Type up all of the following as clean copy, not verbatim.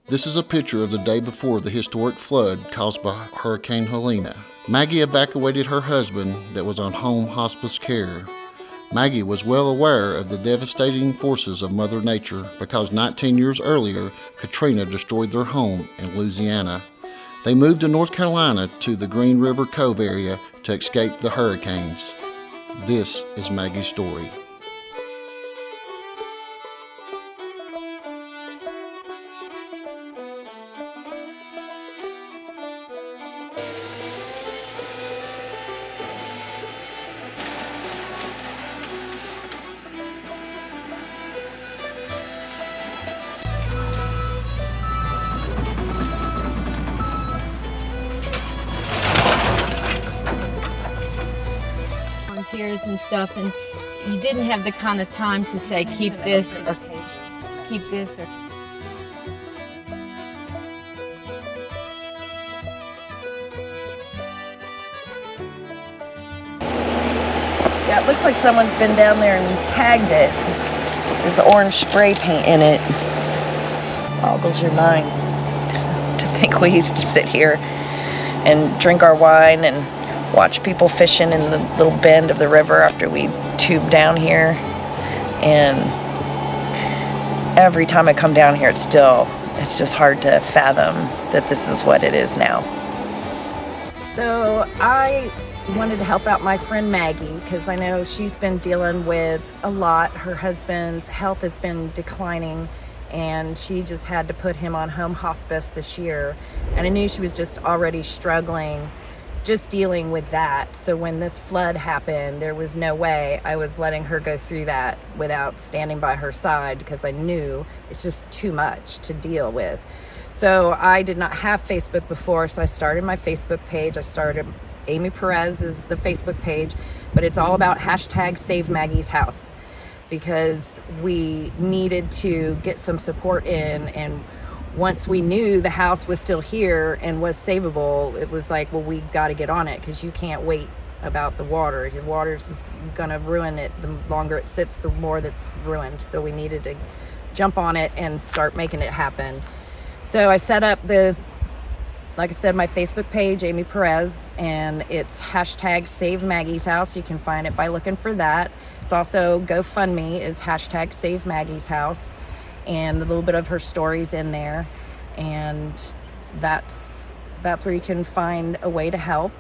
This is a picture of the day before the historic flood caused by Hurricane Helene. Maggie evacuated her husband that was on home hospice care. Maggie was well aware of the devastating forces of Mother Nature because 19 years earlier, Katrina destroyed their home in Louisiana. They moved to North Carolina to the Green River Cove area to escape the hurricanes. This is Maggie's story. Volunteers and stuff, and you didn't have the kind of time to say keep this or keep this. Yeah, it looks like someone's been down there and tagged it. There's orange spray paint in it. Boggles your mind to think we used to sit here and drink our wine and watch people fishing in the little bend of the river after we tube down here. And every time I come down here, it's just hard to fathom that this is what it is now. So I wanted to help out my friend Maggie because I know she's been dealing with a lot. Her husband's health has been declining and she just had to put him on home hospice this year. And I knew she was just already struggling just dealing with that. So when this flood happened, there was no way I was letting her go through that without standing by her side because I knew it's just too much to deal with. So I did not have Facebook before, so I started my Facebook page. I started Amy Perez is the Facebook page, but it's all about hashtag Save Maggie's House because we needed to get some support in, and once we knew the house was still here and was savable, it was like, well, we got to get on it because you can't wait about the water. The water's going to ruin it. The longer it sits, the more that's ruined. So we needed to jump on it and start making it happen. So I set up like I said, my Facebook page, Amy Perez, and it's hashtag Save Maggie's House. You can find it by looking for that. It's also GoFundMe is hashtag Save Maggie's House, and a little bit of her stories in there, and that's where you can find a way to help.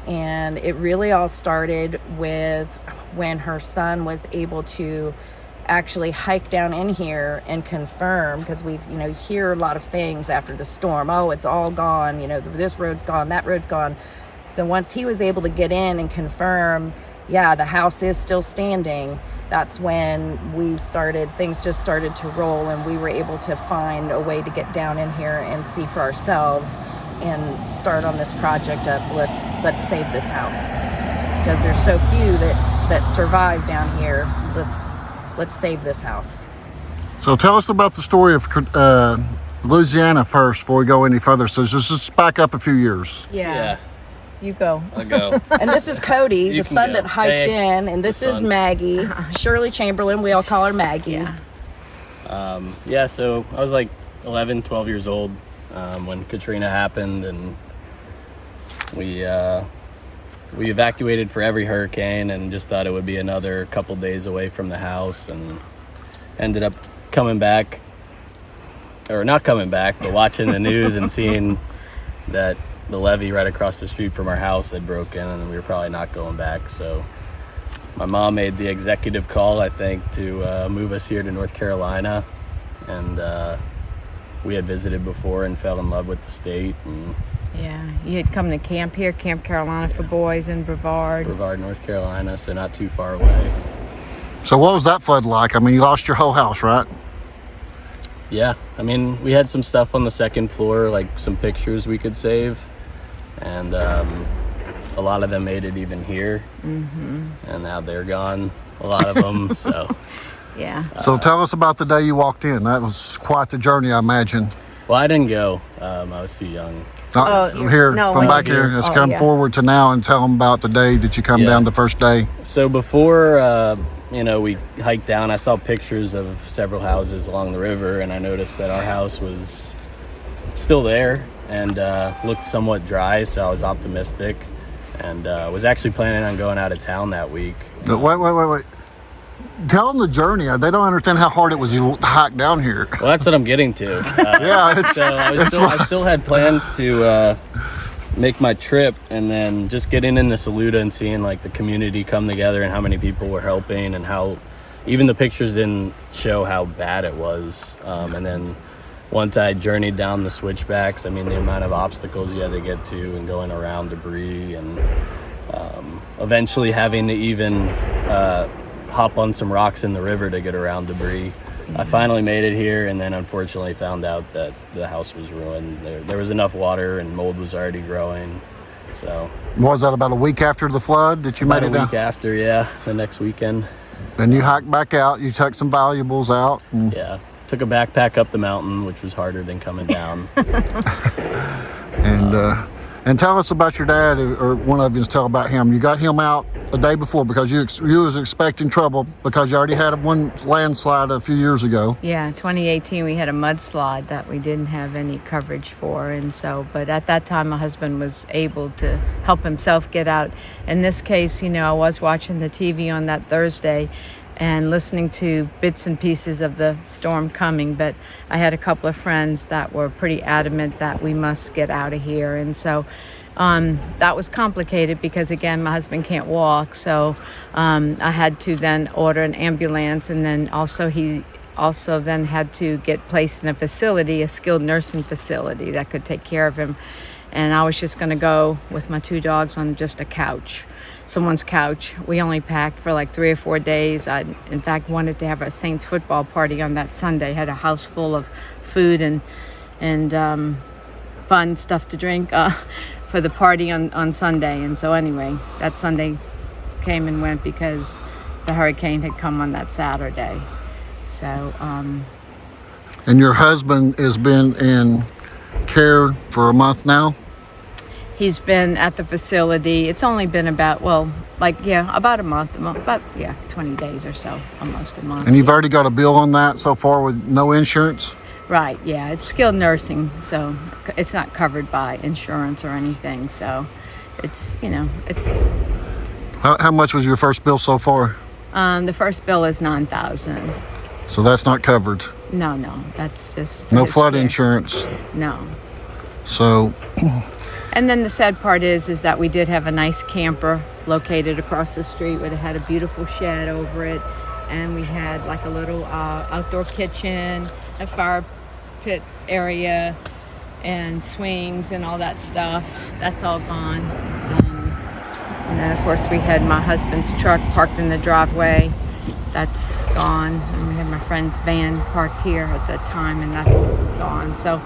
And it really all started with when her son was able to actually hike down in here and confirm, because we hear a lot of things after the storm. Oh, it's all gone, this road's gone, that road's gone. So once he was able to get in and confirm, yeah, the house is still standing, that's when things just started to roll, and we were able to find a way to get down in here and see for ourselves and start on this project of let's save this house, because there's so few that survive down here. Let's save this house. So tell us about the story of Louisiana first before we go any further. So just back up a few years. Yeah. You go. I'll go. And this is Cody, the son go. that hiked in, and this is Maggie, Shirley Chamberlain. We all call her Maggie. Yeah. So I was like 11, 12 years old when Katrina happened, and we evacuated for every hurricane and just thought it would be another couple days away from the house, and ended up coming back, or not coming back, but watching the news and seeing that the levee right across the street from our house had broken, and we were probably not going back. So my mom made the executive call, I think, to move us here to North Carolina. And we had visited before and fell in love with the state. And Yeah, you had come to camp here, Camp Carolina for boys in Brevard. North Carolina, so not too far away. So what was that flood like? I mean, you lost your whole house, right? Yeah, I mean, we had some stuff on the second floor, like some pictures we could save. And a lot of them made it even here. Mm-hmm. And now they're gone, a lot of them, so. Yeah. So tell us about the day you walked in. That was quite the journey, I imagine. Well, I didn't go. I was too young. Here, let's come forward to now and tell them about the day that you come down the first day. So before, we hiked down, I saw pictures of several houses along the river, and I noticed that our house was still there and looked somewhat dry, so I was optimistic and was actually planning on going out of town that week. Wait. Tell them the journey. They don't understand how hard it was to hike down here. Well, that's what I'm getting to. Yeah, so I still had plans to make my trip, and then just getting into Saluda and seeing like the community come together and how many people were helping, and how even the pictures didn't show how bad it was. And then once I journeyed down the switchbacks, I mean, the amount of obstacles you had to get to and going around debris, and eventually having to even hop on some rocks in the river to get around debris. I finally made it here, and then unfortunately found out that the house was ruined. There was enough water and mold was already growing. So was that about a week after the flood that you made it down? About a week after, yeah, the next weekend. And you hiked back out, you took some valuables out. Yeah, took a backpack up the mountain, which was harder than coming down. And tell us about your dad, or one of you tell about him. You got him out the day before because you was expecting trouble because you already had one landslide a few years ago. Yeah, 2018 we had a mudslide that we didn't have any coverage for, and so, but at that time my husband was able to help himself get out. In this case, I was watching the TV on that Thursday and listening to bits and pieces of the storm coming, but I had a couple of friends that were pretty adamant that we must get out of here, and so that was complicated because, again, my husband can't walk, so I had to then order an ambulance, and then he also then had to get placed in a facility, a skilled nursing facility that could take care of him. And I was just going to go with my 2 dogs on just a couch, someone's couch. We only packed for like 3 or 4 days. I, in fact, wanted to have a Saints football party on that Sunday. Had a house full of food and fun stuff to drink for the party on Sunday. And so anyway, that Sunday came and went because the hurricane had come on that Saturday. So. And your husband has been in care for a month now? He's been at the facility. It's only been about a month, about 20 days or so, almost a month. And you've already got a bill on that so far with no insurance? Right, yeah, it's skilled nursing, so it's not covered by insurance or anything, so it's, it's... How much was your first bill so far? The first bill is $9,000. So that's not covered? No, that's just... No flood insurance? No. So... And then the sad part is that we did have a nice camper located across the street where it had a beautiful shed over it, and we had like a little outdoor kitchen, a fire pit area, and swings and all that stuff. That's all gone. And then of course we had my husband's truck parked in the driveway. That's gone. And we had my friend's van parked here at that time, and that's gone. So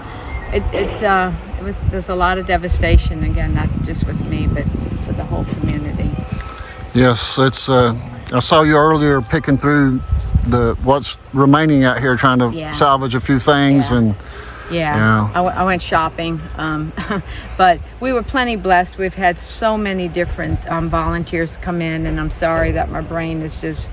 there's a lot of devastation, again, not just with me, but for the whole community. Yes, it's I saw you earlier picking through what's remaining out here, trying to salvage a few things. I went shopping, but we were plenty blessed. We've had so many different volunteers come in, and I'm sorry that my brain is just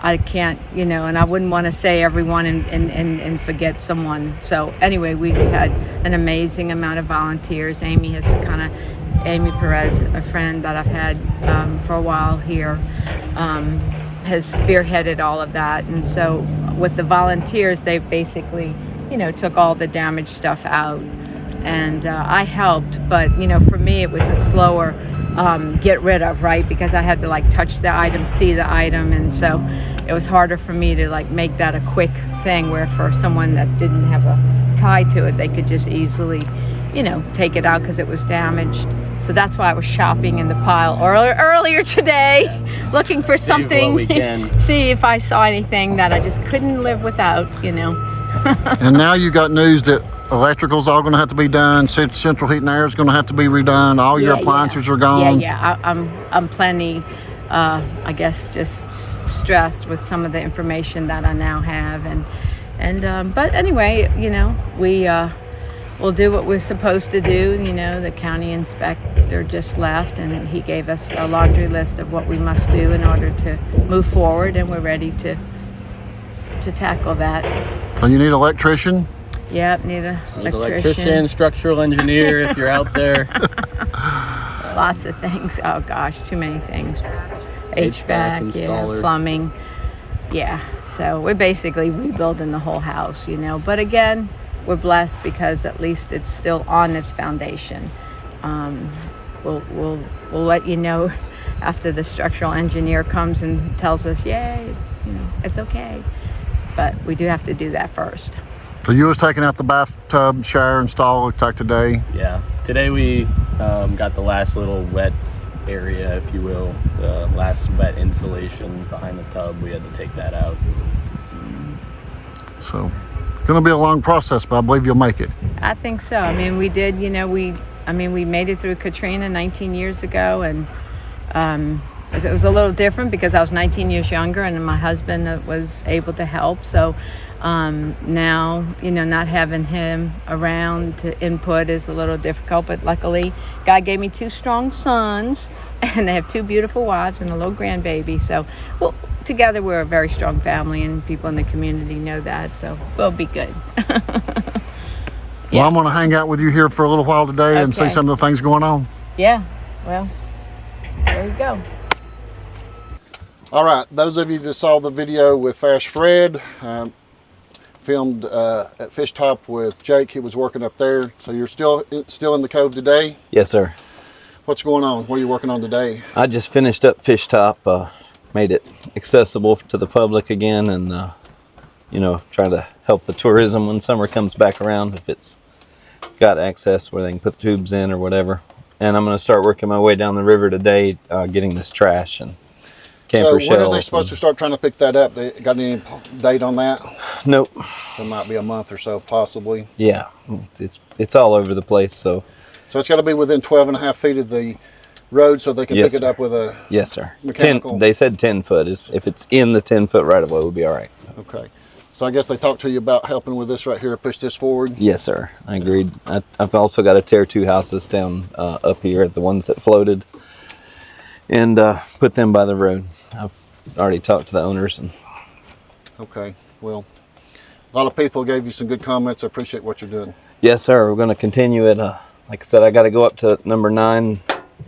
I can't, and I wouldn't want to say everyone and forget someone. So anyway, we've had an amazing amount of volunteers. Amy Perez, a friend that I've had for a while here, has spearheaded all of that. And so with the volunteers, they basically, took all the damaged stuff out. And I helped, but, for me, it was a slower get rid of, right? Because I had to touch the item, see the item, and so it was harder for me to make that a quick thing, where for someone that didn't have a tie to it, they could just easily, take it out because it was damaged. So that's why I was shopping in the pile earlier today, looking for something, see if I saw anything that I just couldn't live without, And now you got news that electrical's all going to have to be done. Central heat and air is going to have to be redone. All your appliances are gone. I'm plenty, I guess, just stressed with some of the information that I now have, and but anyway, we'll do what we're supposed to do. The county inspector just left, and he gave us a laundry list of what we must do in order to move forward, and we're ready to tackle that. Well, you need an electrician? Yep, need a electrician, structural engineer if you're out there. Lots of things. Oh gosh, too many things. HVAC installer. Yeah, plumbing. Yeah, so we're basically rebuilding the whole house, you know. But again, we're blessed because at least it's still on its foundation. We'll let you know after the structural engineer comes and tells us, yay, you know, it's okay. But we do have to do that first. So you was taking out the bathtub, shower install, looked like today? Yeah, today we got the last little wet area, if you will, the last wet insulation behind the tub. We had to take that out. So, gonna be a long process, but I believe you'll make it. I think so. I mean, we did, you know, we made it through Katrina 19 years ago, and it was a little different because I was 19 years younger and my husband was able to help. So now, you know, not having him around to input is a little difficult, but luckily God gave me 2 strong sons and they have 2 beautiful wives and a little grandbaby. So, well, together we're a very strong family and people in the community know that, so we'll be good. Well, I'm going to hang out with you here for a little while today and see some of the things going on. Yeah, well, there you go. All right, those of you that saw the video with Fast Fred, filmed at Fish Top with Jake. He was working up there. So you're still in the cove today? Yes, sir. What's going on? What are you working on today? I just finished up Fish Top, made it accessible to the public again, and you know, trying to help the tourism when summer comes back around, if it's got access where they can put the tubes in or whatever. And I'm going to start working my way down the river today, getting this trash and camper shells. So when are they supposed to start trying to pick that up? They got any date on that? Nope. It might be a month or so, possibly. Yeah, it's all over the place. So it's got to be within 12.5 feet of the road so they can pick it up with a yes, sir. mechanical. They said 10 foot. If it's in the 10 foot right of way, we'll be all right. Okay. So I guess they talked to you about helping with this right here, push this forward? Yes, sir. I agreed. I've also got to tear 2 houses down up here, the ones that floated, and put them by the road. I've already talked to the owners. Okay. Well, a lot of people gave you some good comments. I appreciate what you're doing. Yes, sir. We're going to continue it. Like I said, I got to go up to number 9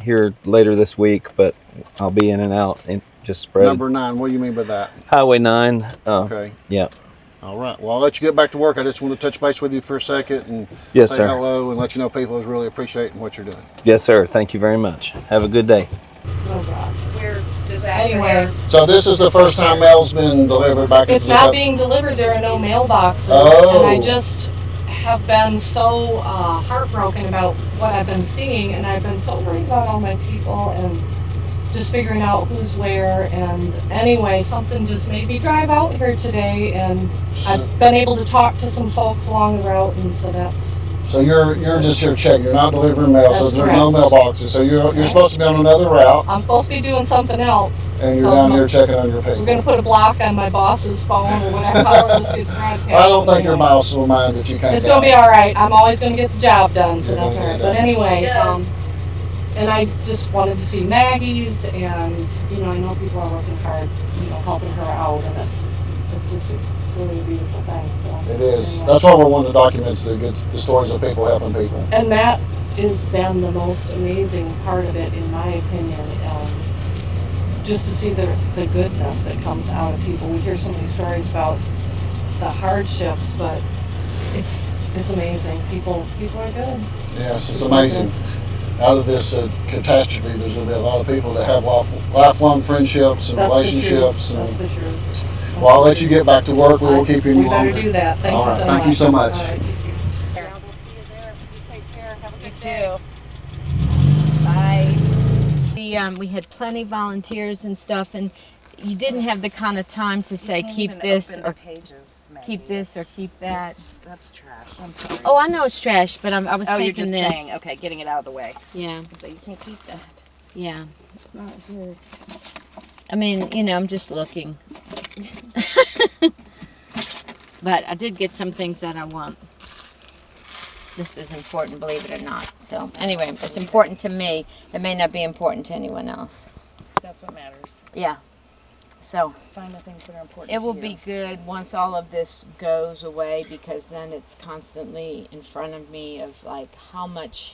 here later this week, but I'll be in and out and just spread. Number 9, what do you mean by that? Highway 9. Okay. Yeah. All right. Well, I'll let you get back to work. I just want to touch base with you for a second and say sir. hello and let you know people is really appreciating what you're doing. Yes, sir. Thank you very much. Have a good day. Oh gosh, we're Anyway, So this is the first time mail's been delivered back into it's the not cup. being delivered. There are no mailboxes, Oh. and I just have been so heartbroken about what I've been seeing, and I've been so worried about all my people and just figuring out who's where. And anyway, something just made me drive out here today, and I've been able to talk to some folks along the route, and so that's. So you're just here checking. You're not delivering mail, so That's there's no correct. mailboxes. So you're supposed to be on another route, I'm supposed to be doing something else. and you're So down here checking on your We're people. going to put a block on my boss's phone or whatever, however this gets broadcast. I don't think your Anyway. boss will mind that you can't. It's going to be all right. I'm always going to get the job done, so You're that's all gonna right. get it But done. anyway, Yes. and I just wanted to see Maggie's, and I know people are working hard, helping her out, and it's just really a beautiful thing. So It is. anyway. That's why we want to document the stories of people helping people. And that has been the most amazing part of it, in my opinion. Just to see the goodness that comes out of people. We hear so many stories about the hardships, but it's amazing. People are good. Yes, it's amazing. Out of this catastrophe, there's going to be a lot of people that have lifelong friendships and That's relationships. the truth. That's the truth. Well, I'll let you get back to work. We will keep you any We better longer. do that. Thank All you right, so thank much. you so much. All right, take care. Yeah, we'll see you there. You take care. Have a You good day. too. Bye. We had plenty of volunteers and stuff, and you didn't have the kind of time to say keep this or pages, keep this or keep that. That's trash. I'm sorry. Oh, I know it's trash, but I was Oh, taking you're just this. saying, okay, getting it out of the way. Yeah, So you can't keep that. yeah. It's not good. I mean, I'm just looking. But I did get some things that I want. This is important, believe it or not. So anyway, it's important to me. It may not be important to anyone else. That's what matters. Yeah. So Find the things that are important. it will to be you. good once all of this goes away, because then it's constantly in front of me of like, how much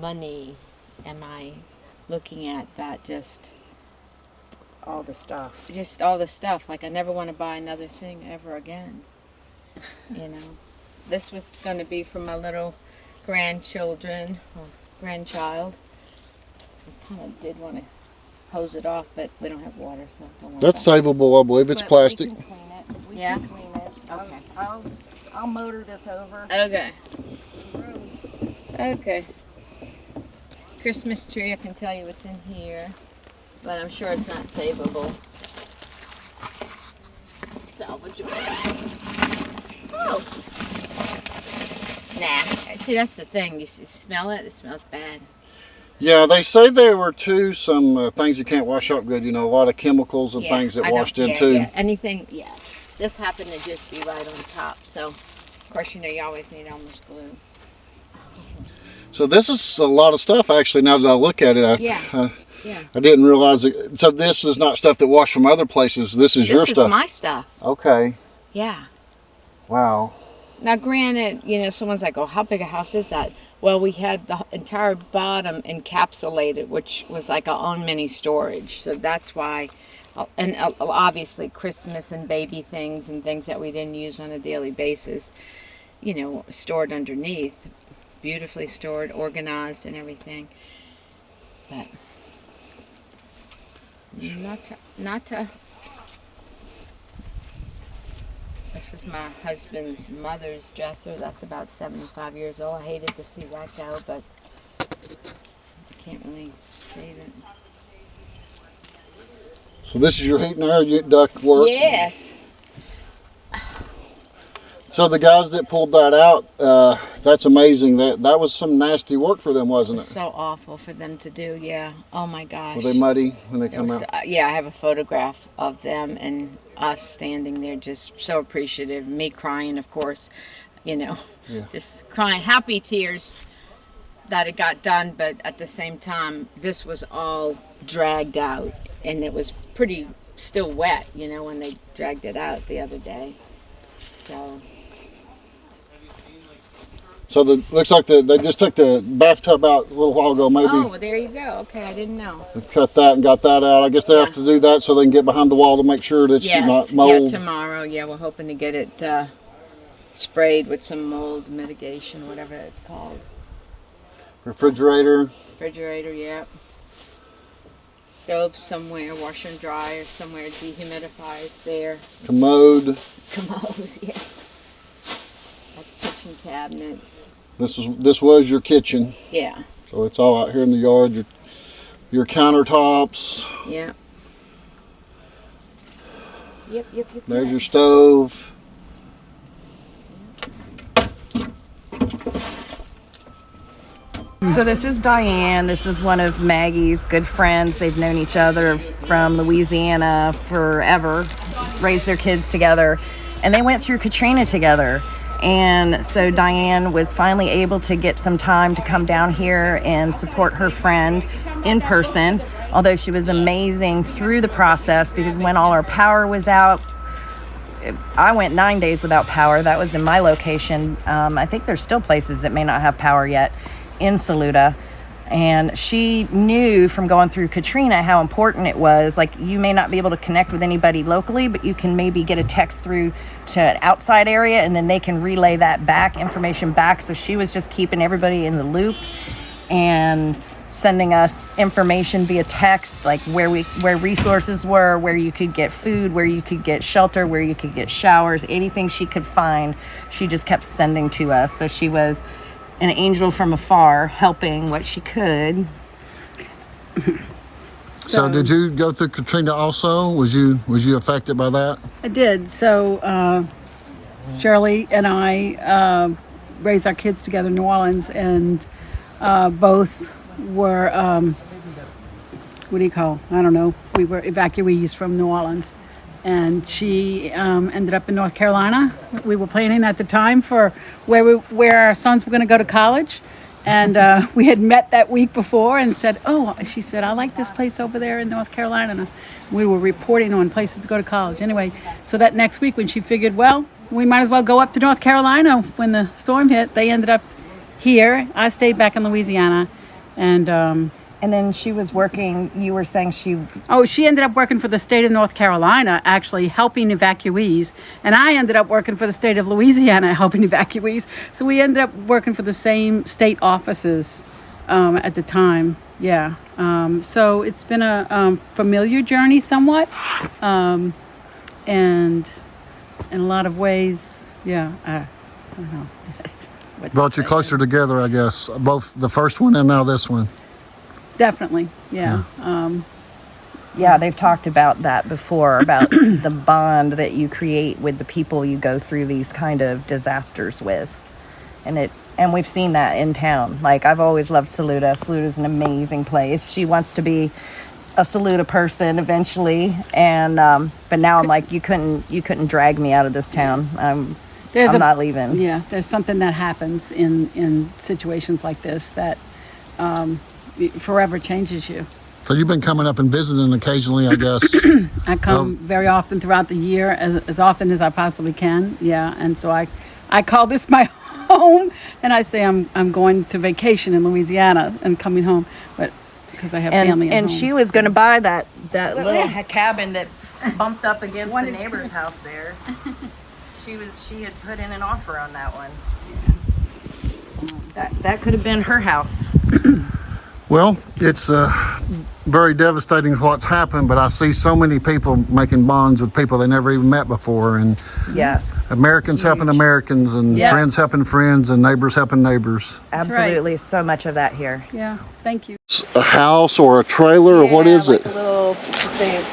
money am I looking at that just all the stuff. all the stuff. Like, I never want to buy another thing ever again. You know, this was going to be for my little grandchildren or grandchild. I kind of did want to hose it off, but we don't have water, so don't worry That's about savable, I believe. It's But plastic. We can clean it. We Yeah? can clean it. Okay. I'll motor this over. it. Okay. Christmas tree, I can tell you what's in here, but I'm sure it's not savable. Salvageable. Oh. Nah. See, that's the thing. You smell it? It smells bad. Yeah, they say there were too some things you can't wash up good. You know, a lot of chemicals and things that I don't- washed into. Yeah. Anything, yeah. This happened to just be right on top, so of course, you know, you always need almost glue. So this is a lot of stuff, actually. Now that I look at it, Yeah. I didn't realize it. So this is not stuff that washed from other places. This is your This is stuff. my stuff. Okay. Yeah. Wow. Now, granted, you know, someone's like, "Oh, how big a house is that?" Well, we had the entire bottom encapsulated, which was like our own mini storage. So that's why, and obviously Christmas and baby things and things that we didn't use on a daily basis, you know, stored underneath, beautifully stored, organized, and everything. But not to. This is my husband's mother's dresser. That's about 75 years old. I hated to see that go, but I can't really save it. So this is your heat and air duct work. Yes. So the guys that pulled that out, that's amazing. That was some nasty work for them, wasn't it? So awful for them to do, yeah. Oh my gosh. Were they muddy when they It come was, out? yeah, I have a photograph of them and us standing there just so appreciative. Me crying, of course, you know, Yeah. just crying, happy tears that it got done. But at the same time, this was all dragged out and it was pretty still wet, you know, when they dragged it out the other day. So looks like they just took the bathtub out a little while ago, maybe. Oh, well, there you go. Okay, I didn't know. They've cut that and got that out. I guess they Yeah. have to do that so they can get behind the wall to make sure that it's not mold. Yeah, tomorrow. Yeah, we're hoping to get it sprayed with some mold mitigation, whatever it's called. Refrigerator. Refrigerator, yeah. Stove somewhere, washer and dryer somewhere, dehumidifiers there. Commode. Commode, yeah. That's kitchen cabinets. This was your kitchen. Yeah, So it's all out here in the yard. Your countertops. yeah. Yep. There's your stove. So this is Diane. This is one of Maggie's good friends. They've known each other from Louisiana forever, raised their kids together, and they went through Katrina together. And so Diane was finally able to get some time to come down here and support her friend in person, although she was amazing through the process, because when all our power was out, I went 9 days without power. That was in my location. I think there's still places that may not have power yet in Saluda. And she knew from going through Katrina how important it was. Like, you may not be able to connect with anybody locally, but you can maybe get a text through to an outside area, and then they can relay that information back. So she was just keeping everybody in the loop and sending us information via text, like where resources were, where you could get food, where you could get shelter, where you could get showers, anything she could find, she just kept sending to us. So she was an angel from afar, helping what she could. So did you go through Katrina also? Was you affected by that? I did. So Shirley and I raised our kids together in New Orleans, and both were, what do you call? I don't know. We were evacuees from New Orleans. And she ended up in North Carolina. We were planning at the time for where our sons were going to go to college. And we had met that week before and said, oh, she said, I like this place over there in North Carolina. And we were reporting on places to go to college. Anyway, so that next week when she figured, well, we might as well go up to North Carolina when the storm hit, they ended up here. I stayed back in Louisiana. And then she was working, you were saying she ended up working for the state of North Carolina, actually helping evacuees. And I ended up working for the state of Louisiana, helping evacuees. So we ended up working for the same state offices at the time. Yeah. So it's been a familiar journey somewhat. And in a lot of ways, yeah, I don't know. Brought you closer together, I guess. Both the first one and now this one. Definitely, yeah. Yeah, they've talked about that before, about the bond that you create with the people you go through these kind of disasters with. And we've seen that in town. Like, I've always loved Saluda. Saluta's an amazing place. She wants to be a Saluda person eventually, and but now I'm like, you couldn't drag me out of this town. I'm not leaving. Yeah, there's something that happens in situations like this that forever changes you. So you've been coming up and visiting occasionally, I guess. I come very often throughout the year, as often as I possibly can. Yeah, and so I call this my home, and I say I'm going to vacation in Louisiana and coming home, but because I have family at home. And she was going to buy that little cabin that bumped up against the neighbor's house there. She had put in an offer on that one. That could have been her house. Well, it's very devastating what's happened, but I see so many people making bonds with people they never even met before, and yes, Americans helping Americans, and friends helping friends, and neighbors helping neighbors. Absolutely, right. So much of that here. Yeah, thank you. A house or a trailer, or what is like it? A little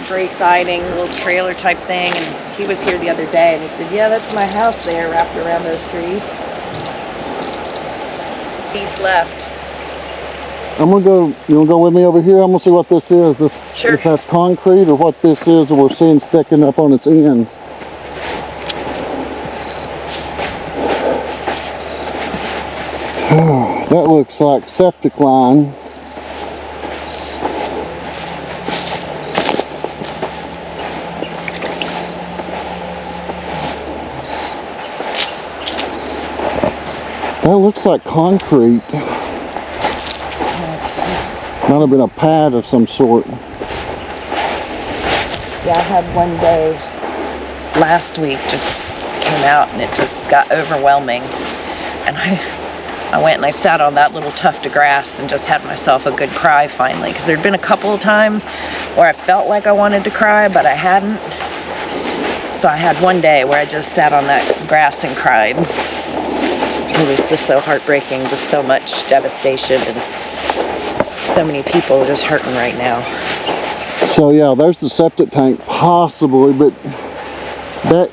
gray siding, a little trailer type thing, and he was here the other day, and he said, "Yeah, that's my house there, wrapped around those trees." He's left. I'm gonna go. You wanna go with me over here? I'm gonna see what this is. Sure. If that's concrete or what this is that we're seeing sticking up on its end. That looks like septic line. That looks like concrete. Might have been a pad of some sort. Yeah, I had one day last week, just came out and it just got overwhelming. And I went and I sat on that little tuft of grass and just had myself a good cry finally. Because there'd been a couple of times where I felt like I wanted to cry, but I hadn't. So I had one day where I just sat on that grass and cried. It was just so heartbreaking, just so much devastation, and so many people just hurting right now. So yeah, there's the septic tank possibly, but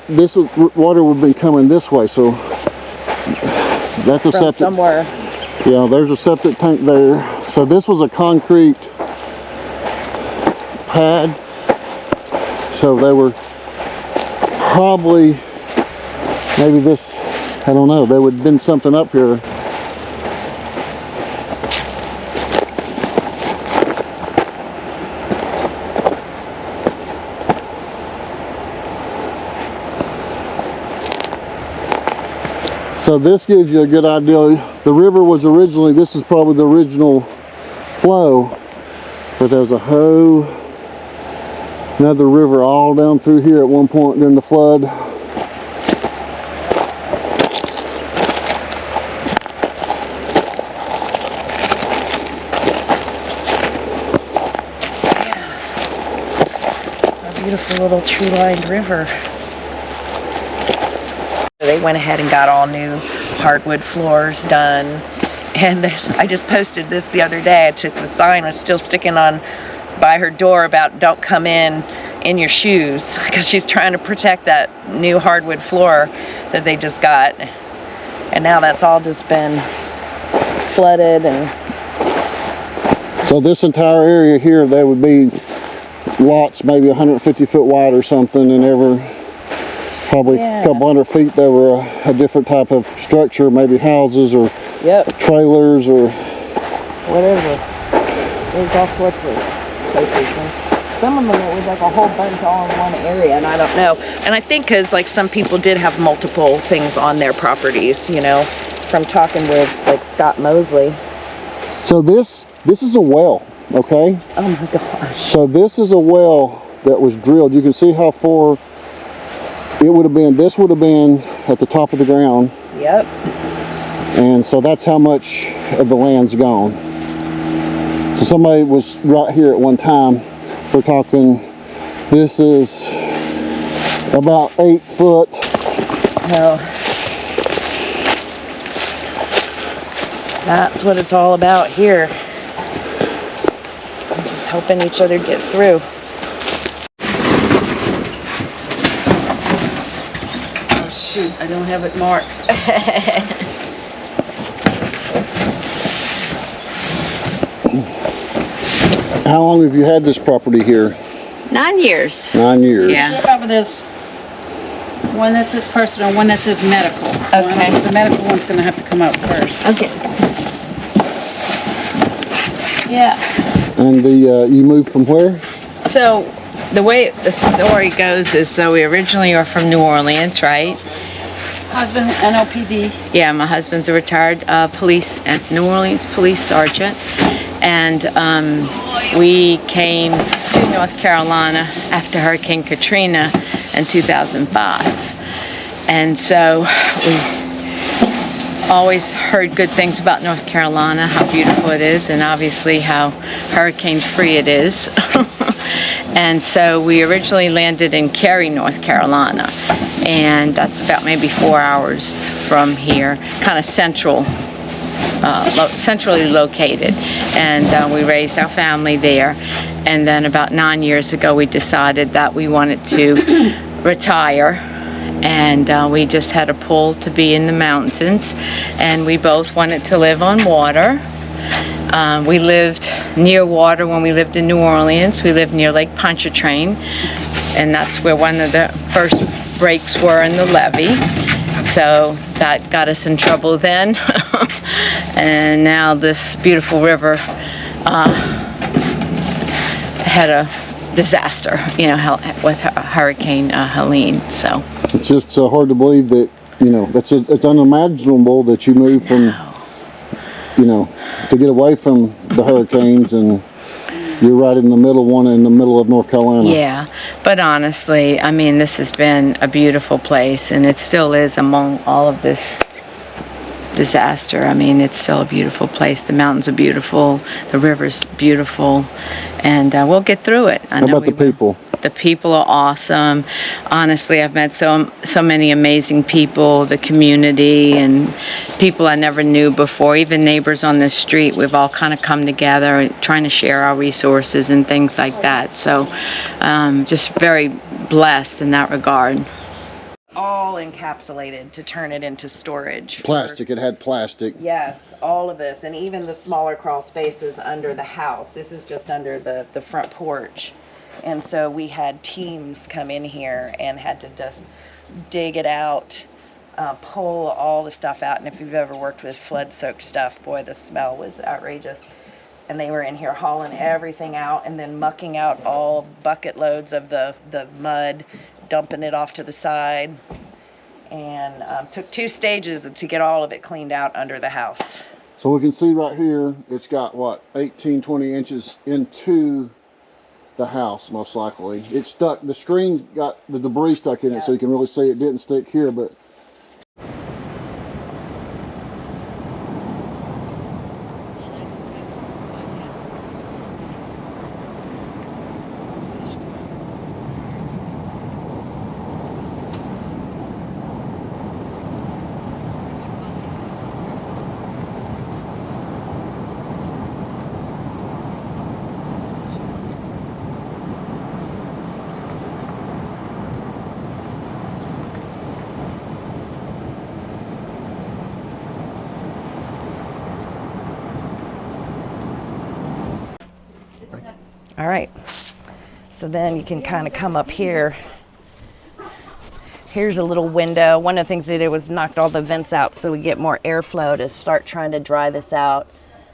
this water would be coming this way, so that's a From septic somewhere. Yeah, there's a septic tank there. So this was a concrete pad, so they were probably, maybe this, I don't know, there would have been something up here. So this gives you a good idea. The river was originally, this is probably the original flow, but there's a whole another river all down through here at one point during the flood. A beautiful little tree-lined river. They went ahead and got all new hardwood floors done, and I just posted this the other day. I took the sign, was still sticking on by her door about don't come in your shoes, because she's trying to protect that new hardwood floor that they just got, and now that's all just been flooded. And so this entire area here, there would be lots maybe 150 foot wide or something, and probably a couple hundred feet there were a different type of structure, maybe houses or Yep. trailers or Whatever. There's all sorts of places. And some of them it was like a whole bunch all in one area, and I don't know. And I think because like some people did have multiple things on their properties, you know, from talking with like Scott Mosley. so this is a well, okay? Oh my gosh. So this is a well that was drilled. You can see how far it would have been. This would have been at the top of the ground. Yep. And so that's how much of the land's gone. So somebody was right here at one time. We're talking, this is about 8 foot. No. That's what it's all about here. I'm just helping each other get through. Oh shoot, I don't have it marked. How long have you had this property here? 9 years. 9 years. Yeah. Let's go over this. One that says personal, one that says medical. So Okay. the medical one's gonna have to come up first. Okay. Yeah. And you moved from where? So the way the story goes is, so we originally are from New Orleans, right? Husband, NOPD. Yeah, my husband's a retired New Orleans police sergeant, and we came to North Carolina after Hurricane Katrina in 2005, and so we always heard good things about North Carolina, how beautiful it is, and obviously how hurricane-free it is. And so we originally landed in Cary, North Carolina, and that's about maybe 4 hours from here, kind of centrally located. And we raised our family there. And then about 9 years ago, we decided that we wanted to retire. And we just had a pull to be in the mountains, and we both wanted to live on water. We lived near water when we lived in New Orleans. We lived near Lake Pontchartrain, and that's where one of the first breaks were in the levee. So that got us in trouble then. And now this beautiful river had a disaster, you know, with Hurricane Helene. So It's just so hard to believe that, you know, it's unimaginable that you moved from, you know, to get away from the hurricanes, and you're right in the middle, one in the middle of North Carolina. yeah, but honestly, I mean, this has been a beautiful place, and it still is among all of this disaster. I mean, it's still a beautiful place. The mountains are beautiful, the river's beautiful, and we'll get through it. How about the people? The people are awesome. Honestly, I've met so many amazing people, the community, and people I never knew before, even neighbors on this street. We've all kind of come together trying to share our resources and things like that. So just very blessed in that regard. All encapsulated to turn it into storage. Plastic, it had plastic. Yes, all of this, and even the smaller crawl spaces under the house. This is just under the front porch. And so we had teams come in here and had to just dig it out, pull all the stuff out. And if you've ever worked with flood-soaked stuff, boy, the smell was outrageous. And they were in here hauling everything out and then mucking out all bucket loads of the mud, dumping it off to the side. And took 2 stages to get all of it cleaned out under the house. So we can see right here, it's got what, 18, 20 inches into the house, most likely. It stuck, the screen got the debris stuck in it, so you can really see it didn't stick here, but All right, so then you can kind of come up here Here's a little window. One of the things they did was knocked all the vents out so we get more airflow to start trying to dry this out.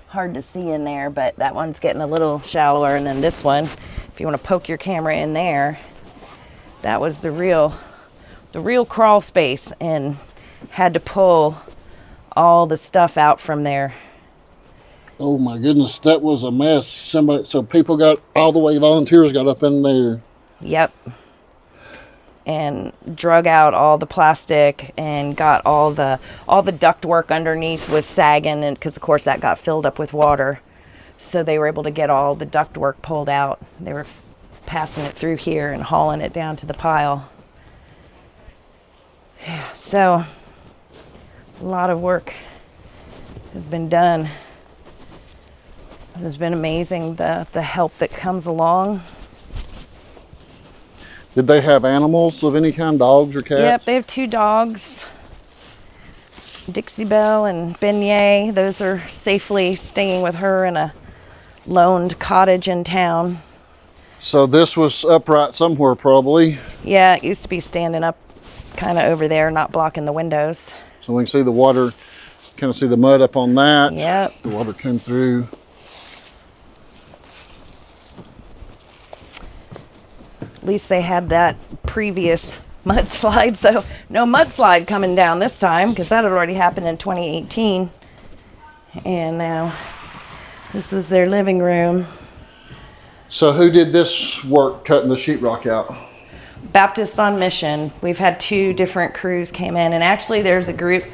Hard to see in there, but that one's getting a little shallower. And then this one, if you want to poke your camera in there, that was the real crawl space, and had to pull all the stuff out from there. Oh my goodness, that was a mess. So people got all the way, volunteers got up in there. Yep. And drug out all the plastic and got all the ductwork underneath was sagging, and because of course that got filled up with water. So they were able to get all the ductwork pulled out. They were passing it through here and hauling it down to the pile. Yeah, so a lot of work has been done. It's been amazing, the help that comes along. Did they have animals of any kind, dogs or cats? Yep, they have 2 dogs, Dixie Belle and Beignet. Those are safely staying with her in a loaned cottage in town. So this was upright somewhere probably. Yeah, it used to be standing up kind of over there, not blocking the windows. So we can see the water, kind of see the mud up on that. Yep. The water came through. At least they had that previous mudslide, so no mudslide coming down this time, because that had already happened in 2018. And now this is their living room. So who did this work, cutting the sheetrock out? Baptists on Mission. We've had 2 different crews came in, and actually there's a group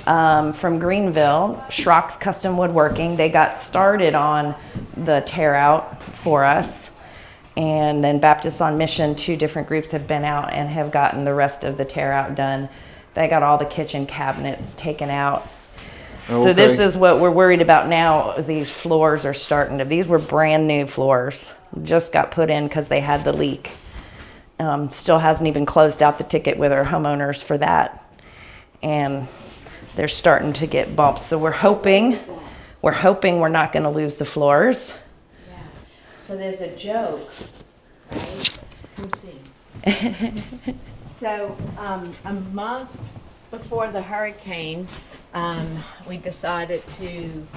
from Greenville, Schrock's Custom Woodworking. They got started on the tear out for us. And then Baptists on Mission, 2 different groups have been out and have gotten the rest of the tear out done. They got all the kitchen cabinets taken out. Okay. So this is what we're worried about now. These floors are starting to, these were brand new floors. Just got put in because they had the leak. Still hasn't even closed out the ticket with our homeowners for that. And they're starting to get bumps. So we're hoping we're not going to lose the floors. So there's a joke, right? Let me see. So a month before the hurricane, we decided to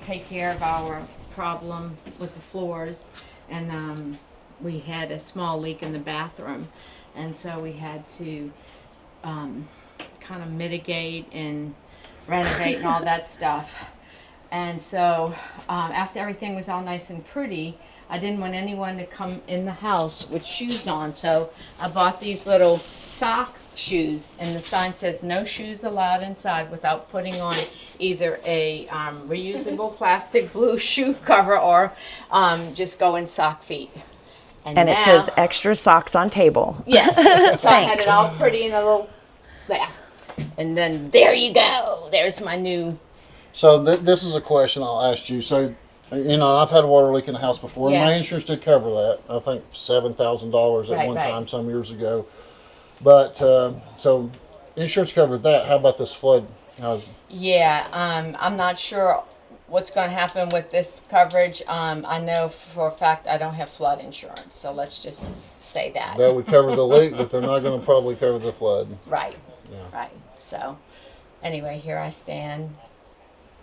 take care of our problem with the floors, and we had a small leak in the bathroom, and so we had to kind of mitigate and renovate and all that stuff. And so after everything was all nice and pretty, I didn't want anyone to come in the house with shoes on. So I bought these little sock shoes, and the sign says no shoes allowed inside without putting on either a reusable plastic blue shoe cover or just go in sock feet. And it says extra socks on table. Yes. So I had it all pretty in a little, yeah. And then there you go. There's my new. So this is a question I'll ask you. So, you know, I've had a water leak in the house before, and my insurance did cover that. I think $7,000 at one time some years ago. But so insurance covered that. How about this flood? Yeah, I'm not sure what's going to happen with this coverage. I know for a fact I don't have flood insurance, so let's just say that. That would cover the leak, but they're not going to probably cover the flood. Right. Yeah. Right. So, anyway, here I stand.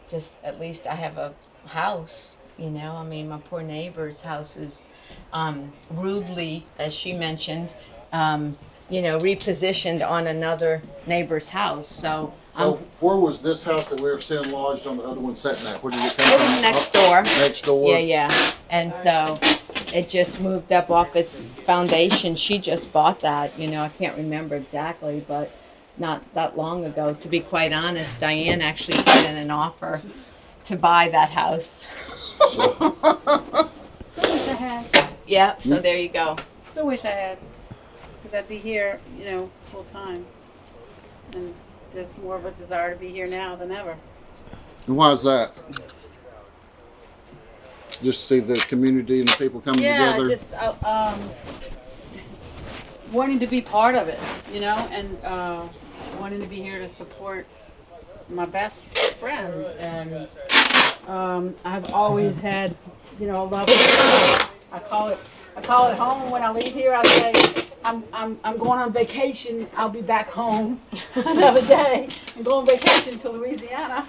Just at least I have a house, you know. I mean, my poor neighbor's house is rudely, as she mentioned, you know, repositioned on another neighbor's house. So, where was this house that we were seeing lodged on the other one sitting at? Where did it come from? It was next door. Next door? Yeah. And so it just moved up off its foundation. She just bought that, you know. I can't remember exactly, but not that long ago. To be quite honest, Diane actually put in an offer to buy that house. Still wish I had. Yeah, so there you go. Still wish I had. Because I'd be here, you know, full time. And there's more of a desire to be here now than ever. And why is that? Just see the community and the people coming together? Yeah, just wanting to be part of it, you know, and wanting to be here to support my best friend. And I've always had, you know, a love. I call it home. When I leave here, I say, I'm going on vacation. I'll be back home another day and go on vacation to Louisiana.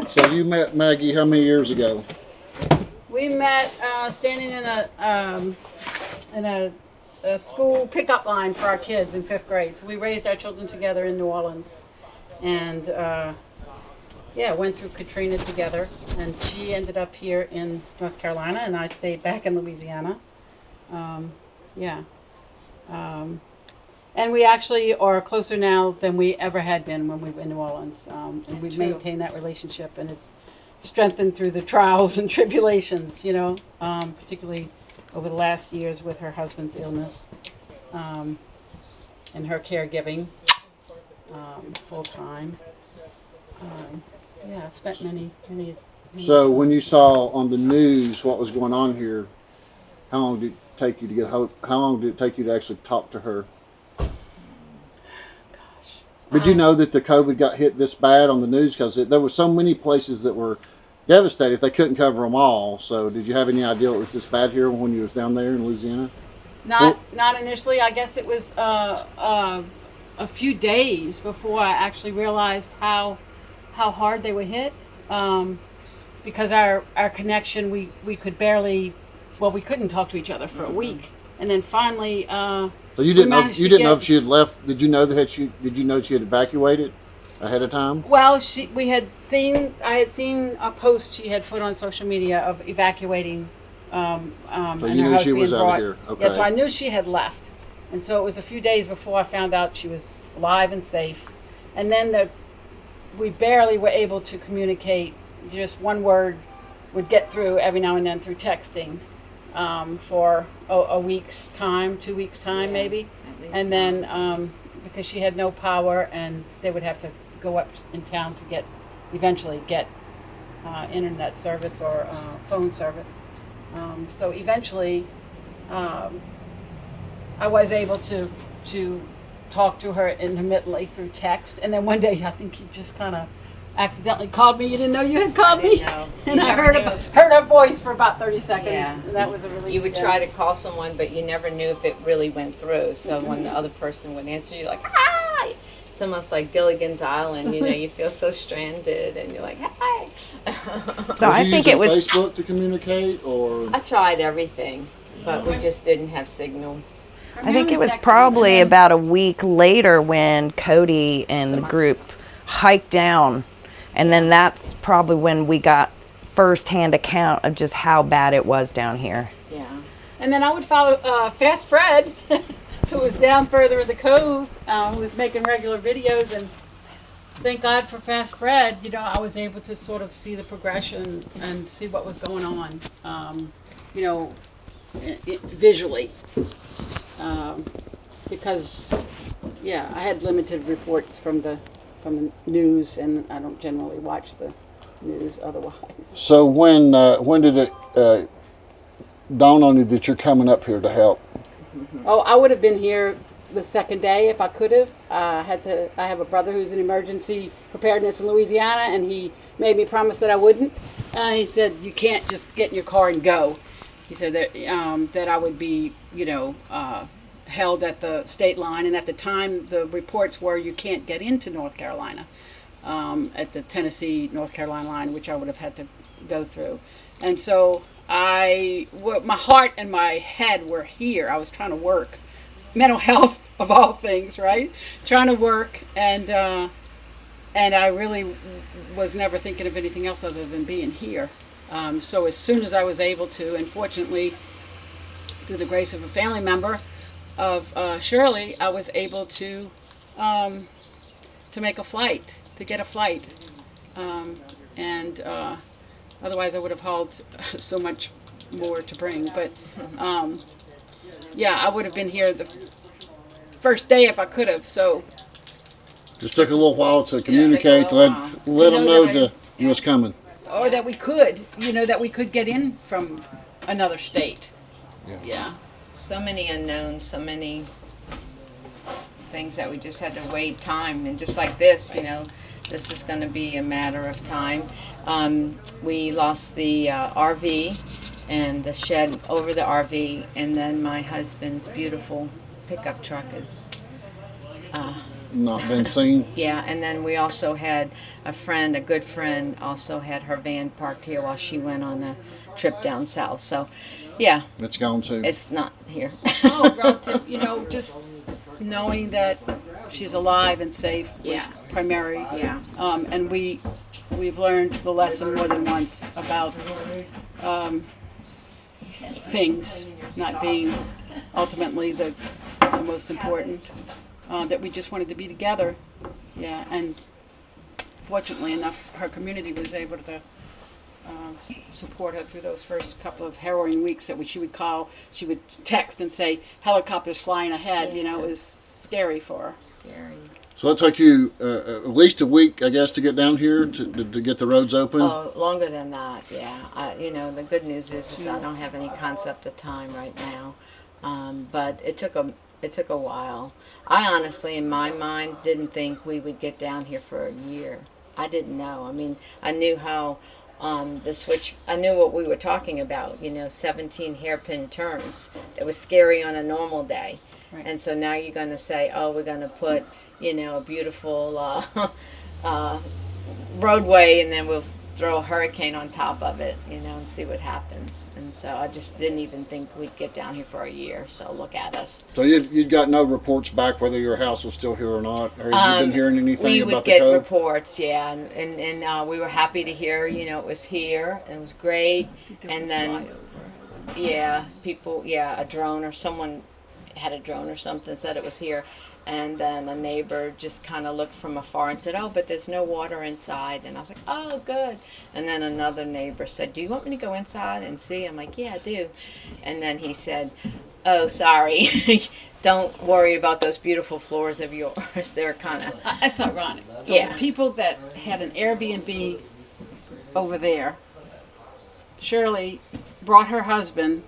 So you met Maggie how many years ago? We met standing in a school pickup line for our kids in 5th grade. So we raised our children together in New Orleans, and went through Katrina together. And she ended up here in North Carolina, and I stayed back in Louisiana. And we actually are closer now than we ever had been when we were in New Orleans. And we've maintained that relationship, and it's strengthened through the trials and tribulations, particularly over the last years with her husband's illness, and her caregiving full time. I've spent many. So when you saw on the news what was going on here, how long did it take you to get home? How long did it take you to actually talk to her? Did you know that the COVID got hit this bad on the news? Because there were so many places that were devastated. They couldn't cover them all. So did you have any idea it was this bad here when you was down there in Louisiana? Not initially. I guess it was a few days before I actually realized how hard they were hit. Because our connection, we could barely, we couldn't talk to each other for a week. And then finally, so you didn't know if she had left. Did you know she had evacuated ahead of time? Well, I had seen a post she had put on social media of evacuating. So you knew she was out of here. Okay. Yeah, so I knew she had left, and so it was a few days before I found out she was alive and safe. And then we barely were able to communicate. Just one word would get through every now and then through texting. For a week's time, 2 weeks' time, maybe. And then because she had no power, and they would have to go up in town to eventually get internet service or phone service. So eventually I was able to talk to her intermittently through text. And then one day I think you just kind of accidentally called me. You didn't know you had called me, and I heard her voice for about 30 seconds. Yeah. And that was a really. You would try to call someone, but you never knew if it really went through. So when the other person would answer, you're like, "Hi!" It's almost like Gilligan's Island. You feel so stranded, and you're like, "Hi." So I think it was Facebook to communicate, or I tried everything, but we just didn't have signal. I think it was probably about a week later when Cody and the group hiked down. And then that's probably when we got first-hand account of just how bad it was down here. Yeah. And then I would follow Fast Fred, who was down further in the cove, who was making regular videos. And thank God for Fast Fred, I was able to sort of see the progression and see what was going on, visually. Because, I had limited reports from the news, and I don't generally watch the news otherwise. So when did it dawn on you that you're coming up here to help? Oh, I would have been here the second day if I could have. I have a brother who's in emergency preparedness in Louisiana, and he made me promise that I wouldn't. He said, "You can't just get in your car and go." He said that I would be, held at the state line, and at the time the reports were you can't get into North Carolina at the Tennessee-North Carolina line, which I would have had to go through. And so my heart and my head were here. I was trying to work, mental health of all things, right? Trying to work, and I really was never thinking of anything else other than being here. So as soon as I was able to, and fortunately through the grace of a family member of Shirley, I was able to make a flight, to get a flight, and otherwise I would have hauled so much more to bring. But I would have been here the first day if I could have. So just took a little while to communicate, to let them know that you was coming, or that we could, that we could get in from another state. Yeah. So many unknowns, so many things that we just had to wait time. And just like this, this is going to be a matter of time. We lost the RV and the shed over the RV, and then my husband's beautiful pickup truck is Not been seen. yeah. And then we also had a good friend, also had her van parked here while she went on a trip down south. So, yeah, It's gone too. it's not here. Oh, relative, just knowing that she's alive and safe was Yeah. primary. Yeah. And we've learned the lesson more than once about things not being ultimately the most important. That we just wanted to be together. Yeah, and fortunately enough, her community was able to support her through those first couple of harrowing weeks that she would call, she would text and say, helicopters flying ahead. It was scary for her. Scary. So it took you at least a week, I guess, to get down here to get the roads open. Oh, longer than that, yeah. The good news is I don't have any concept of time right now, but it took a while. I honestly, in my mind, didn't think we would get down here for a year. I didn't know. I mean, I knew how the switch. I knew what we were talking about. 17 hairpin turns. It was scary on a normal day, Right. and so now you're going to say, oh, we're going to put a beautiful roadway, and then we'll throw a hurricane on top of it, and see what happens. And so I just didn't even think we'd get down here for a year. So look at us. So you'd got no reports back whether your house was still here or not? Or had you been hearing anything We about would the get cove? reports, yeah, and we were happy to hear, it was here, and it was great. And then, yeah, a drone or someone had a drone or something, said it was here. And then a neighbor just kind of looked from afar and said, oh, but there's no water inside. And I was like, oh, good. And then another neighbor said, do you want me to go inside and see? I'm like, yeah, I do. And then he said, oh, sorry. Don't worry about those beautiful floors of yours. They're kind of... That's ironic. So Yeah. the people that had an Airbnb over there, Shirley brought her husband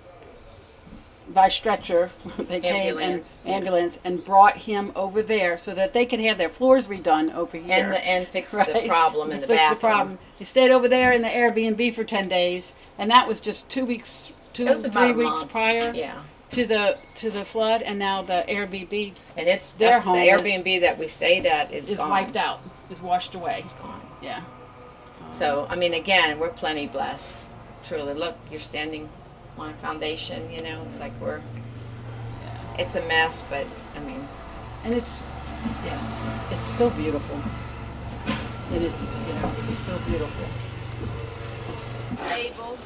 by stretcher. They came Ambulance. and ambulance and brought him over there so that they could have their floors redone over here. And fix the Right? problem in To the fix bathroom. the problem. They stayed over there in the Airbnb for 10 days, and that was just 2 weeks, It was about 3 a weeks month. prior Yeah. to the flood, and now the Airbnb And it's Their the home Airbnb that we stayed at is is gone. wiped out, is washed away. Gone. Yeah. So, I mean, again, we're plenty blessed. Truly, look, you're standing on a foundation, it's like it's a mess, but, I mean, And it's still beautiful. And it's still beautiful. Abel.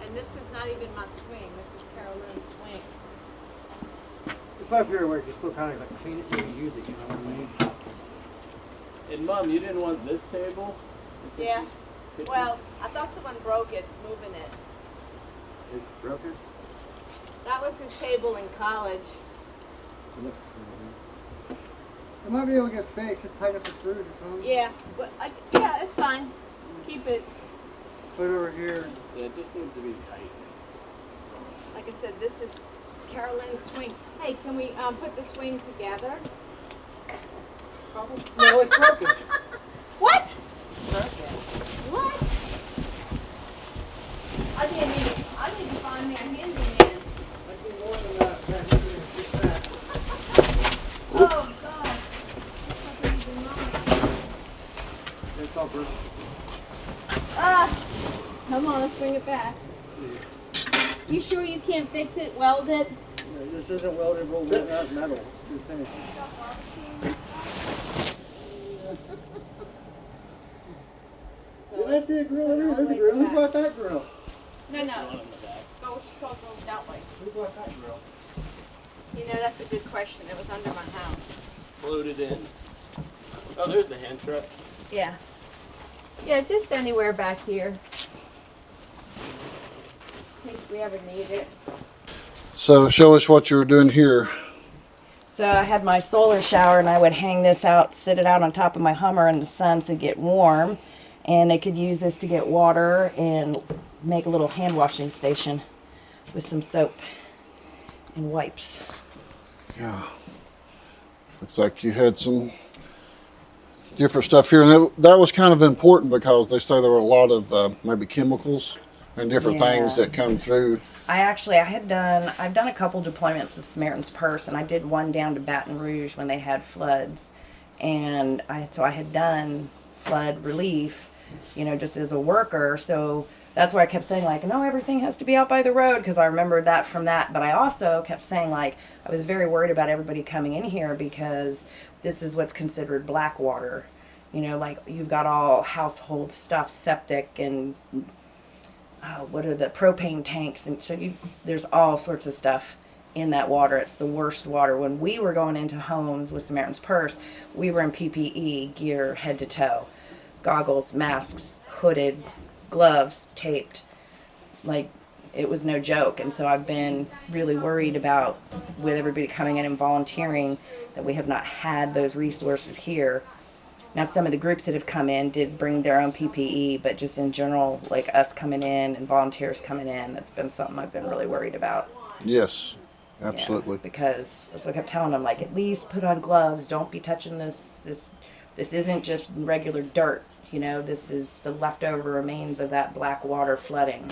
And this is not even my swing. This is Caroline's swing. It's up here where you can still kind of like clean it and use it, you know what I mean? And Mom, you didn't want this table? Yeah. Well, I thought someone broke it moving it. It's broken. That was his table in college. It might be able to get fixed, just tighten up the screws or something. Yeah, but yeah, it's fine. Keep it. Put it over here. Yeah, it just needs to be tight. Like I said, this is Caroline's swing. Hey, can we put the swing together? No, it's broken. What? What? I need to find me a handyman. Might be more than that. Yeah, you can fix that. Oh God. That's not even mine. It's all broken. Come on, let's bring it back. You sure you can't fix it? Weld it? This isn't weldable, that's metal. It's too thin. Did I see a grill over here? There's a grill. Who brought that grill? No. Go that way. Who brought that grill? That's a good question. It was under my house. Floated in. Oh, there's the hand truck. Yeah. Yeah, just anywhere back here. In case we ever need it. So show us what you were doing here. So I had my solar shower, and I would hang this out, sit it out on top of my Hummer in the sun to get warm. And I could use this to get water and make a little hand washing station with some soap and wipes. Yeah. Looks like you had some different stuff here, and that was kind of important because they say there were a lot of maybe chemicals and different things that come through. I've done a couple deployments of Samaritan's Purse, and I did one down to Baton Rouge when they had floods, and I had done flood relief, you know, just as a worker. So that's why I kept saying, like, no, everything has to be out by the road, because I remembered that from that. But I also kept saying, like, I was very worried about everybody coming in here because this is what's considered black water. You know, like, you've got all household stuff, septic, and what are the propane tanks, and so there's all sorts of stuff in that water. It's the worst water. When we were going into homes with Samaritan's Purse, we were in PPE gear head to toe, goggles, masks, hooded, gloves, taped. Like, it was no joke. And so I've been really worried about, with everybody coming in and volunteering, that we have not had those resources here. Now, some of the groups that have come in did bring their own PPE, but just in general, like us coming in and volunteers coming in, that's been something I've been really worried about. Yes, absolutely. Yeah, because that's what I kept telling them, like, at least put on gloves. Don't be touching this. This isn't just regular dirt. You know, this is the leftover remains of that black water flooding.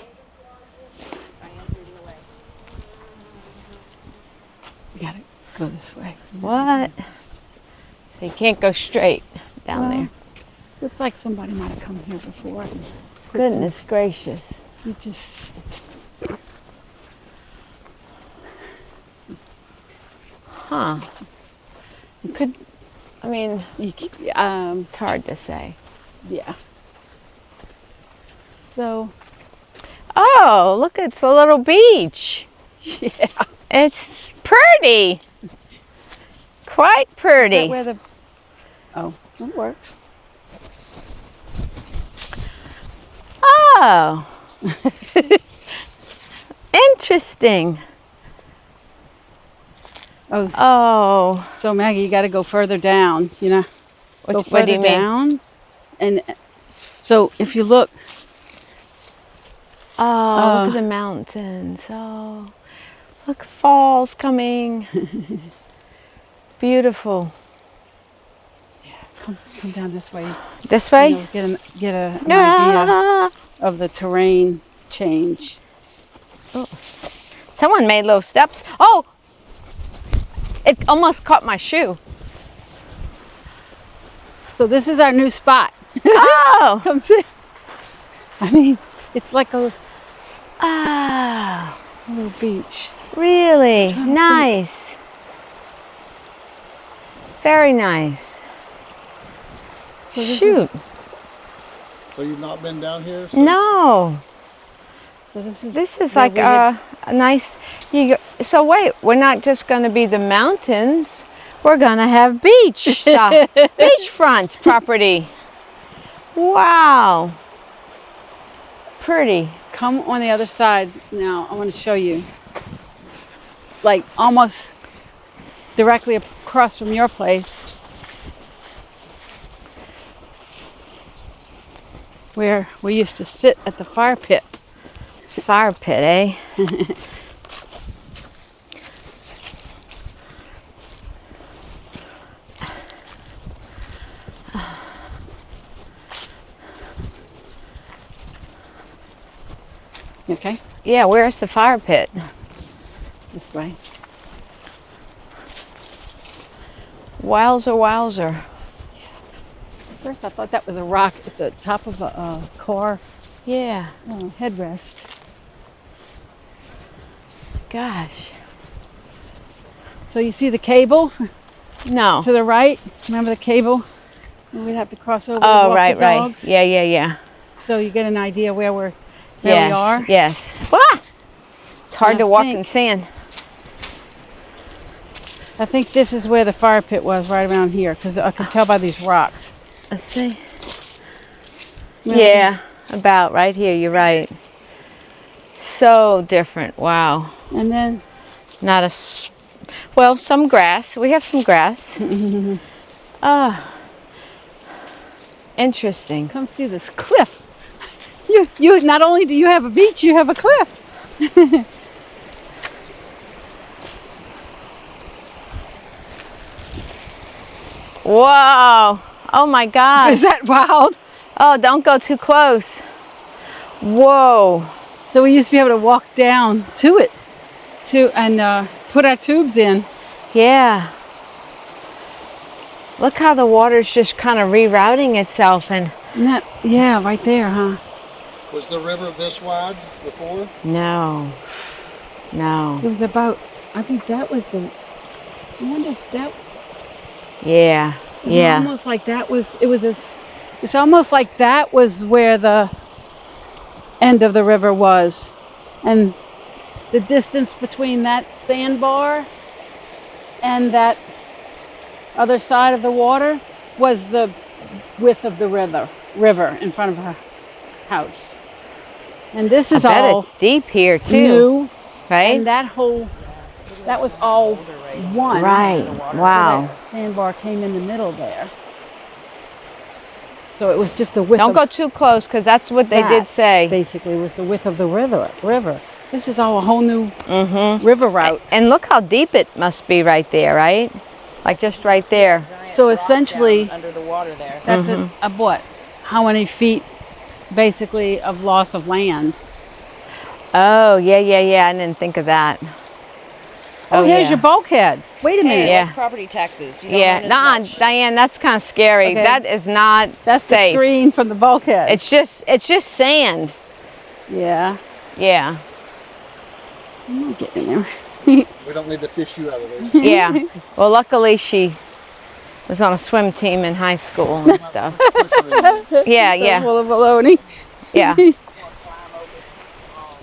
You gotta go this way. What? So you can't go straight down there. Looks like somebody might have come here before. Goodness gracious. You just. Huh. I mean, it's hard to say. Yeah. So. Oh, look, it's a little beach. Yeah. It's pretty. Quite pretty. Is that where the. Oh, it works. Oh. Interesting. Oh. So Maggie, you got to go further down. You know. What do you mean? Down. And so if you look. Oh, look at the mountains. Oh, look, fall's coming. Beautiful. Yeah, come down this way. This way? You know, get an idea of the terrain change. Oh. Someone made little steps. Oh! It almost caught my shoe. So this is our new spot. Oh! Come see. I mean, it's like a little beach. Really? Nice. Very nice. So Shoot. So you've not been down here? No. So this is like a nice. So wait, we're not just going to be the mountains. We're going to have beach stuff, beachfront property. Wow. Pretty. Come on the other side now. I want to show you. Like almost directly across from your place, where we used to sit at the fire pit. Fire pit, eh? Okay. Yeah, where's the fire pit? This way. Wowzer, wowzer. First I thought that was a rock at the top of a car Yeah. headrest. Gosh. So you see the cable No. to the right? Remember the cable? And we'd have to cross over to Oh, walk right, the right. dogs. Yeah. So you get an idea where we Yes. are. Yes. Ah! It's hard And to I walk think- in sand. I think this is where the fire pit was, right around here, because I could tell by these rocks. Let's see. Maybe. Yeah, about right here. You're right. So different. Wow. And then Not well, some grass. We have some grass. Interesting. come see this cliff. You not only do you have a beach, you have a cliff. Whoa. Oh my gosh. Is that wild? Oh, don't go too close. Whoa. So we used to be able to walk down to it and put our tubes in. Yeah. Look how the water's just kind of rerouting itself and Yeah, right there, huh? Was the river this wide before? no. No. It was about, I think that was I wonder if that, Yeah. Yeah. almost like that was, it's almost like that was where the end of the river was. And the distance between that sandbar and that other side of the water was the width of the river in front of her house. And this is I bet all it's deep here too. new, Right? and that was all one. Right. Wow. That sandbar came in the middle there. So it was just the width Don't of go too close because that's what they did that, say. basically was the width of the river. This is all a whole new river route. And look how deep it must be right there, right? Like just right there. So essentially, under the water there. that's a what? How many feet, basically, of loss of land? Oh, yeah, yeah, yeah. I didn't think of that. Oh, here's yeah. your bulkhead. Wait a minute. Yeah. That's property taxes. You don't Yeah, own as nah, much. Diane, that's kind of scary. Okay. That is not That's the safe. screen from the bulkhead. It's just sand. Yeah. Yeah, I'm not getting in there. We don't need to fish you out of there. yeah. Well, luckily she was on a swim team in high school and stuff. Yeah, yeah, Full of baloney. yeah.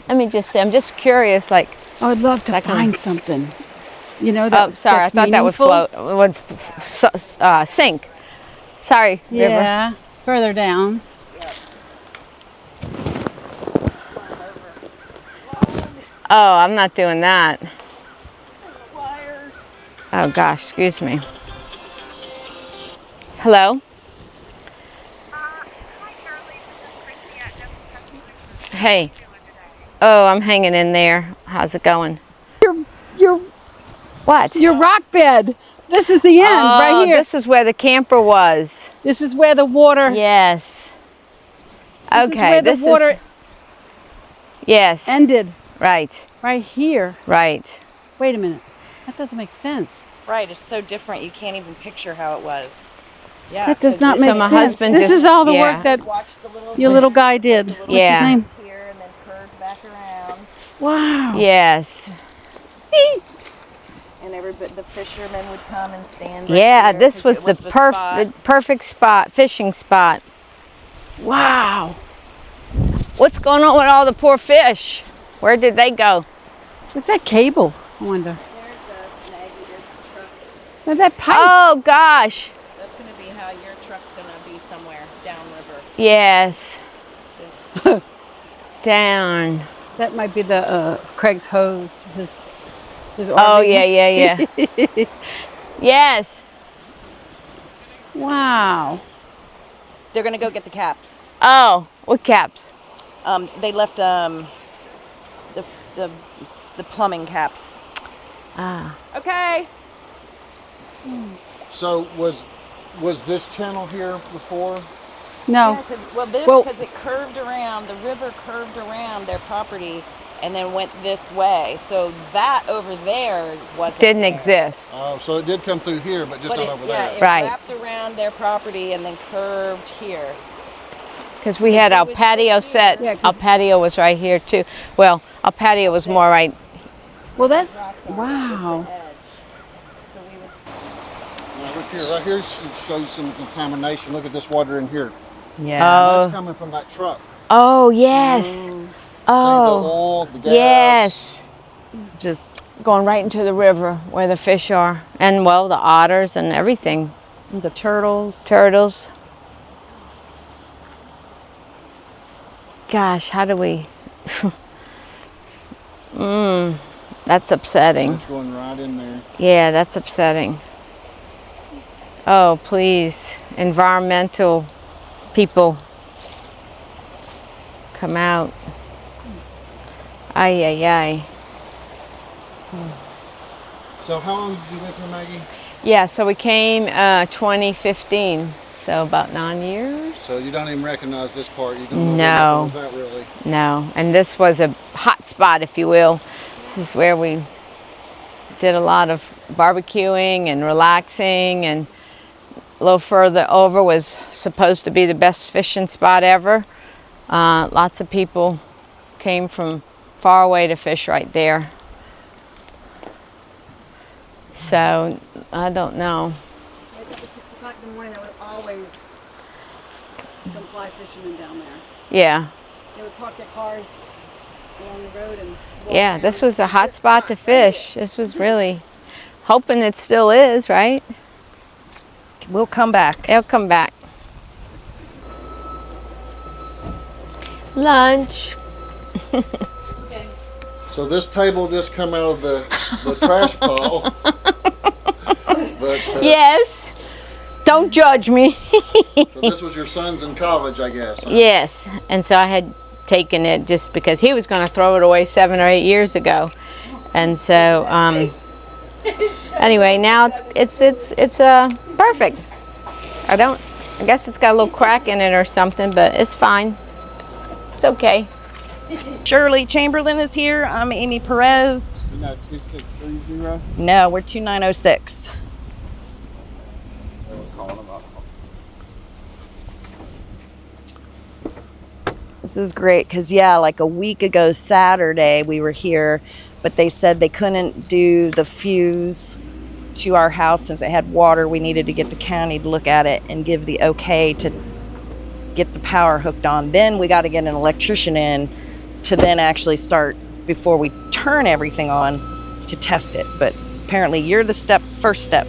Let me just say, I'm just curious, like, I would love to That kind find of- something. You know, oh, sorry, I thought that would float, would sink. Sorry, River. Yeah, further down. Oh, I'm not doing that. Oh gosh, excuse me. Hello? Hey. Oh, I'm hanging in there. How's it going? Your What? rock bed. This is the end, Oh, right here. this is where the camper was. This is where the water. Yes. This is Okay, where the this water is. Yes. ended. Right. Right here. Right. Wait a minute. That doesn't make sense. Right, it's so different. You can't even picture how it was. Yeah. That does 'cause not it's make So my sense. husband This just- is all the yeah. work that Watch the little your little guy did. What's Yeah. his name? here and then curved back around. Wow. Yes. And the fishermen would come and stand right Yeah, there, this 'cause was it the perfect spot, fishing spot. Wow. What's going on with all the poor fish? Where did they go? What's that cable? I wonder. There's Maggie, there's the truck. Now that pipe. Oh gosh. That's going to be how your truck's going to be somewhere downriver. Yes. Just Down. That might be the Craig's hose. His Oh RV. yeah. Yes. Wow. they're going to go get the caps. Oh, what caps? They left the plumbing caps. Ah. Okay. So was this channel here before? No. Because it curved around, the river curved around their property and then went this way. So that over there wasn't Didn't there. exist. Oh, so it did come through here, but just But not over yeah, there. it Right. wrapped around their property and then curved here. Because we had our patio set. Yeah, 'cause- Our patio was right here too. Well, our patio was more right. Well, that's Rocks on it, wow. was the edge. So we would Now look here, right here shows some contamination. Look at this water in here. Yeah. That's Oh. coming from that truck. Oh yes. See the Oh. oil, the gas. Yes. Just Going right into the river where the fish are, and well, the otters and everything. the turtles. Turtles. Gosh, how do we? That's upsetting. It's going right in there. Yeah, that's upsetting. Oh, please, environmental people, come out. Ay, ay, ay. So how long did you live here, Maggie? Yeah, so we came 2015, so about 9 years. So you don't even recognize this part. You don't No. know that really. No, and this was a hot spot, if you will. This is where we did a lot of barbecuing and relaxing, and a little further over was supposed to be the best fishing spot ever. Lots of people came from far away to fish right there. So, I don't know. Back in the morning, there was always some fly fishermen down there. Yeah. They would park their cars along the road and walk Yeah, around. this was a hot spot to fish. This was really, hoping it still is, right? We'll come back. It'll come back. Lunch. So this table just come out of the trash pile. But, Yes. Don't judge me. so this was your son's in college, I guess. Huh? Yes, and so I had taken it just because he was going to throw it away 7 or 8 years ago, and so anyway, now it's perfect. I guess it's got a little crack in it or something, but it's fine. It's okay. Shirley Chamberlain is here. I'm Amy Perez. You're not 2630? No, we're 2906. This is great because, yeah, like a week ago Saturday we were here, but they said they couldn't do the fuse to our house since it had water. We needed to get the county to look at it and give the okay to get the power hooked on. Then we got to get an electrician in to then actually start, before we turn everything on, to test it. But apparently you're the first step.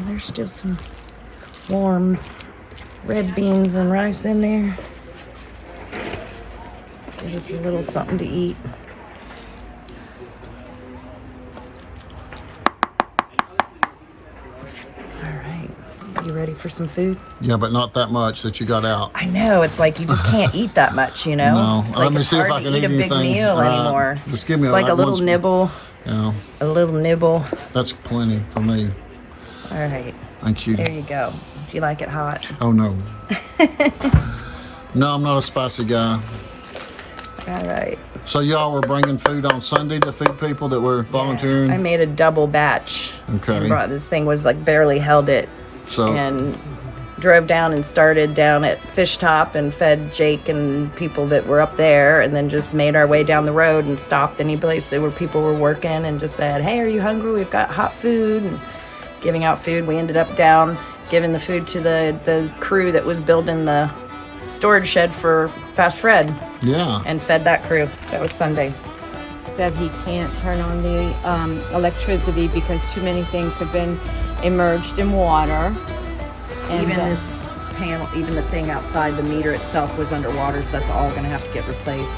There's still some warm red beans and rice in there. Give us a little something to eat. All right, you ready for some food. Yeah, but not that much that you got out. I know, it's like you just can't eat that much, you know? No. Like, Let me it's see if hard I to can eat eat a big anything. meal anymore. Just give me It's like a little one nibble, Yeah, a little nibble. that's plenty for me. All right, Thank you. there you go. Do you like it hot? Oh, no. No, I'm not a spicy guy. All right. So y'all were bringing food on Sunday to feed people that were volunteering? I made a double batch. Okay. And brought, this thing was like barely held it. So And drove down and started down at Fish Top and fed Jake and people that were up there, and then just made our way down the road and stopped any place that where people were working and just said, hey, are you hungry? We've got hot food, and giving out food. We ended up down giving the food to the crew that was building the storage shed for Fast Fred, yeah. and fed that crew. That was Sunday. That he can't turn on the electricity because too many things have been immersed in water. And Even this panel, even the thing outside the meter itself was underwater, so that's all gonna have to get replaced.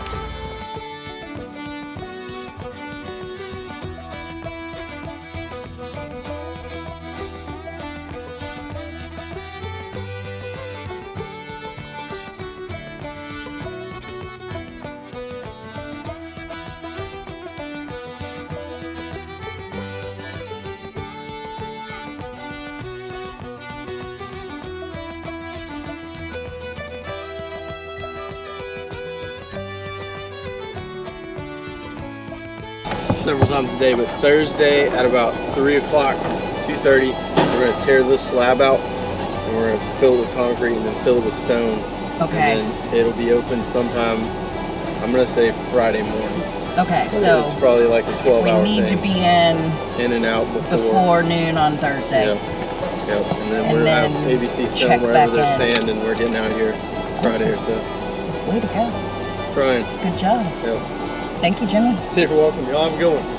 Several times a day, but Thursday at about 3 o'clock, 2:30, we're gonna tear this slab out and we're gonna fill it with concrete and then fill it with stone. Okay. And then it'll be open sometime, I'm gonna say Friday morning. Okay, So it's probably like a 12-hour we need thing. to be in In and out before. before noon on Thursday. Yep. Yep. And then And we're then out ABC check Stone wherever back there's in. sand, and we're getting out of here Friday or so. Way to go. Trying. Good job. Yep. Thank you, Jimmy. You're welcome. Y'all have a good one.